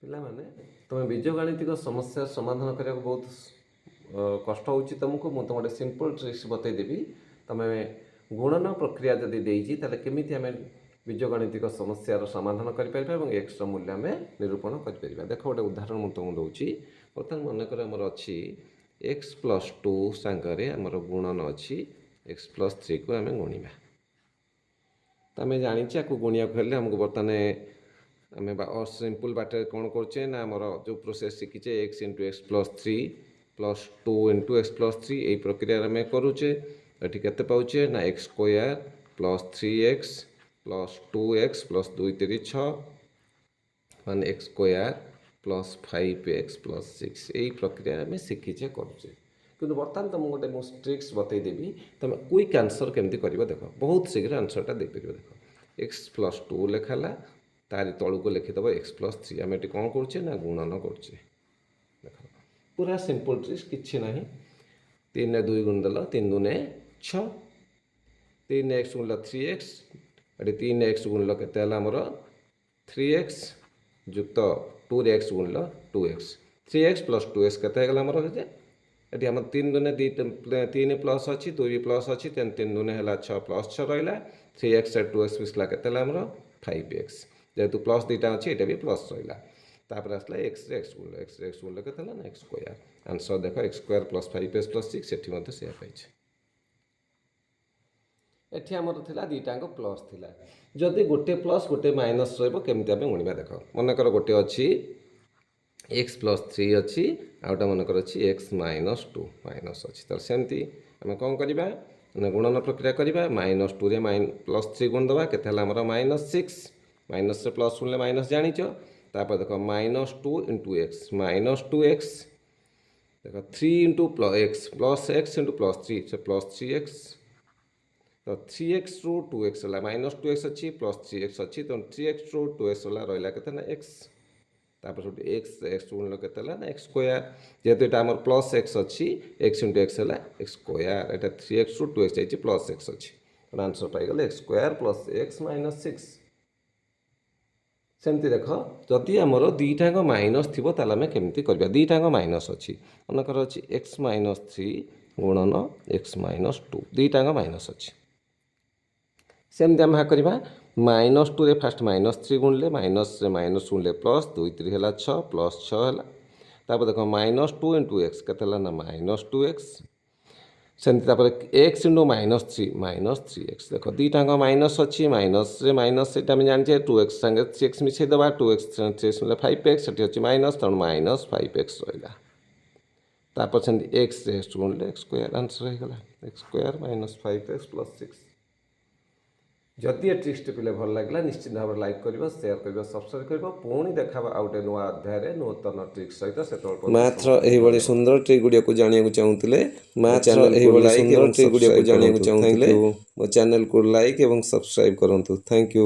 ପିଲାମାନେ ତୁମେ ବୀଜଗାଣିତିକ ସମସ୍ୟା ସମାଧାନ କରିବାକୁ ବହୁତ କଷ୍ଟ ହେଉଛି ତୁମକୁ। ମୁଁ ଗୋଟେ ସିମ୍ପଲ୍ ଟ୍ରିକ୍ସ ବତେଇଦେବି। ତୁମେ ଗୁଣନ ପ୍ରକ୍ରିୟା ଯଦି ଦେଇଛି ତାହେଲେ କେମିତି ଆମେ ବୀଜଗାଣିତିକ ସମସ୍ୟାର ସମାଧାନ କରିପାରିବା ଏବଂ ଏକ୍ସର ମୂଲ୍ୟ ଆମେ ନିରୂପଣ କରିପାରିବା। ଦେଖ ଗୋଟେ ଉଦାହରଣ ମୁଁ ତୁମକୁ ଦେଉଛି। ବର୍ତ୍ତମାନ ମନେକର ଆମର ଅଛି x+2 ସାଙ୍ଗରେ ଆମର ଗୁଣନ ଅଛି x+3କୁ ଆମେ ଗୁଣିବା। ତ ଆମେ ଜାଣିଛେ ଆକୁ ଗୁଣିବାକୁ ହେଲେ ଆମକୁ ବର୍ତ୍ତମାନ ଆମେ ସିମ୍ପଲ୍ ବାଟରେ କ'ଣ କରୁଛେ ନା ଆମର ଯେଉଁ ପ୍ରୋସେସ୍ ଶିଖିଛେ x × x+3 + 2 × x+3 ଏଇ ପ୍ରକ୍ରିୟାରେ ଆମେ କରୁଛେ। ଏଠି କେତେ ପାଉଛେ ନା x² + 3x + 2x + 2 × 3 = 6 ମାନେ x² + 5x + 6 ଏଇ ପ୍ରକ୍ରିୟାରେ ଆମେ ଶିଖିଛେ କରୁଛେ। କିନ୍ତୁ ବର୍ତ୍ତମାନ ତୁମକୁ ଗୋଟେ ମୁଁ ଟ୍ରିକ୍ସ ବତେଇଦେବି। ତୁମେ କ୍ୱିକ୍ ଆନ୍ସର୍ କେମିତି କରିବ ଦେଖ, ବହୁତ ଶୀଘ୍ର ଆନ୍ସର୍ଟା ଦେଇପାରିବ। ଦେଖ x+2 ଲେଖା ହେଲା, ତାରି ତଳକୁ ଲେଖିଦେବ x+3। ଆମେ ଏଠି କ'ଣ କରୁଛେ ନା ଗୁଣନ କରୁଛେ। ଦେଖ ପୁରା ସିମ୍ପଲ୍ ଟ୍ରିକ୍ସ, କିଛି ନାହିଁ। 3 ରେ 2 ଗୁଣିଦେଲ, 3 × 2 = 6। 3x ଗୁଣିଲ 3x, ଏଠି 3x ଗୁଣିଲ କେତେ ହେଲା ଆମର 3x ଯୁକ୍ତ 2ରେ x ଗୁଣିଲ 2x। 3x + 2x କେତେ ହେଇଗଲା ଆମର ଯେ ଏଠି ଆମର 3 × 2 = 3 ପ୍ଲସ୍ ଅଛି, 2 ବି ପ୍ଲସ୍ ଅଛି, 3 × 2 = 6 + 6 ରହିଲା। 3x + 2x ମିଶିଲା କେତେ ହେଲା ଆମର 5x। যেহেতু প্লস দুইটা আছে এটা বি প্লস রহিলা। তারপরে আসলে এক্স রে এক্স গুণলে কেতে হল না x²। আনসর দেখো x² + 5x + 6 এটি মধ্যে সেয়া পাইছে। এটি আমার লা দুইটাঙ্ক প্লস লা। যদি গোটে প্লস গোটে মাইনস রহব কেমিতি আমি গুণিবা দেখ। মনেকর গোটে অছি x+3 অছি, আউটা মনেকর অছি x - 2 মাইনস অছি। তাহলে সেমতি আমি কোন করিবা না গুণন প্রক্রিয়া করিবা। -2 রে +3 গুণ দেবা কেতে হল আমার -6। माइनस से प्लस शुणिले माइनस जानिच। तापर देख -2 × x -2x देख 3 × x +x × +3 से +3x। तो 3x ରୁ 2x है -2x अच्छी +3x अच्छी, तो 3x ରୁ 2x रहा के x। तापर x x गुणल के x² जेहेतु यहाँ आम +x अच्छी x × x है x²। यहाँ 3x ରୁ 2x जाइए +x अच्छी, आंसर पाईगले x² + x - 6। सेमती देख जदि आमर दुईटाक माइनस थी ताल आम केमती करवा। दुईटाक माइनस अच्छी मनकर अच्छी x - 3 गुणन x - 2 दुईटाक माइनस अच्छी। सेमती आम करवा -2 रे फास्ट -3 गुणले माइनस रे माइनस गुणले प्लस 2 × 3 है 6 +6 है। तापर देख -2 × x के -2x। सेमती x × -3 -3x देख दुईटाक माइनस अच्छी माइनस रे माइनस से जाने 2x संगे 3x मिसेदेवा 2x 3x 5x से अच्छी माइनस तेणु -5x रहा। तापर से x गुणले x² आंसर होगा x² - 5x + 6। जदि ये ट्रिक्सटी पे भल लगे निश्चित भाव में लाइक कर शेयर कर सब्सक्राइब कर पुणी देखा आउ गोटे नुआ अध्याय नूतन ट्रिक्स सहित से मात्र एही सुंदर ट्रिक गुड़िया को जानिया चाहूले मात्र एही सुंदर ट्रिक गुड़िया को जानिया चाहूले मो चैनल को लाइक एवं सब्सक्राइब करूँ। Thank you.